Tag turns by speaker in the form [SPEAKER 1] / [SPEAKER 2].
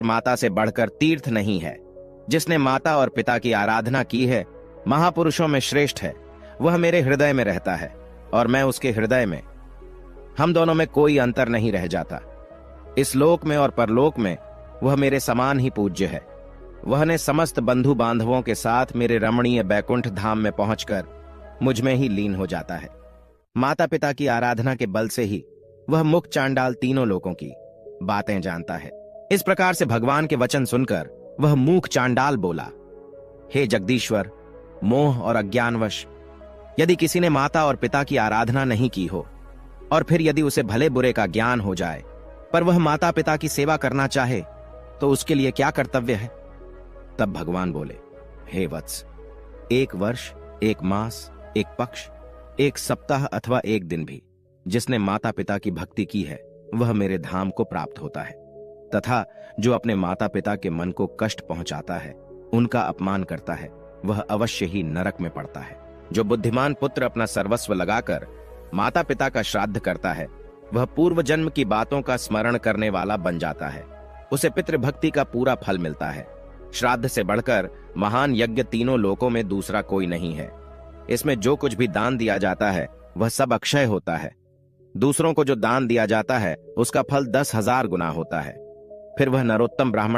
[SPEAKER 1] माता से बढ़कर तीर्थ नहीं है। जिसने माता और पिता की आराधना की है, महापुरुषों में श्रेष्ठ है। वह मेरे हृदय में रहता है और मैं उसके हृदय में। हम दोनों में कोई अंतर नहीं रह जाता। इस लोक में और परलोक में वह मेरे समान ही पूज्य है। वह ने समस्त बंधु बांधवों के साथ मेरे रमणीय बैकुंठ धाम में पहुंचकर मुझ में ही लीन हो जाता है। माता पिता की आराधना के बल से ही वह मुख चांडाल तीनों लोकों की बातें जानता है। इस प्रकार से भगवान के वचन सुनकर वह मूक चांडाल बोला, हे जगदीश्वर, मोह और अज्ञानवश यदि किसी ने माता और पिता की आराधना नहीं की हो और फिर यदि उसे भले बुरे का ज्ञान हो जाए, पर वह माता पिता की सेवा करना चाहे, तो उसके लिए क्या कर्तव्य है? तब भगवान बोले, हे वत्स, 1 वर्ष, 1 मास, 1 पक्ष, 1 सप्ताह अथवा 1 दिन भी जिसने माता पिता की भक्ति की है, वह मेरे धाम को प्राप्त होता है। तथा जो अपने माता पिता के मन को कष्ट पहुंचाता है, उनका अपमान करता है, वह अवश्य ही नरक में पड़ता है। जो बुद्धिमान पुत्र अपना सर्वस्व लगाकर माता पिता का श्राद्ध करता है, वह पूर्व जन्म की बातों का स्मरण करने वाला बन जाता है। उसे पितृभक्ति का पूरा फल मिलता है। श्राद्ध से बढ़कर महान यज्ञ तीनों लोकों में दूसरा कोई नहीं है। इसमें जो कुछ भी दान दिया जाता है, वह सब अक्षय होता है। दूसरों को जो दान दिया जाता है, उसका फल 10,000 गुना होता है। फिर वह नरोत्तम ब्राह्मण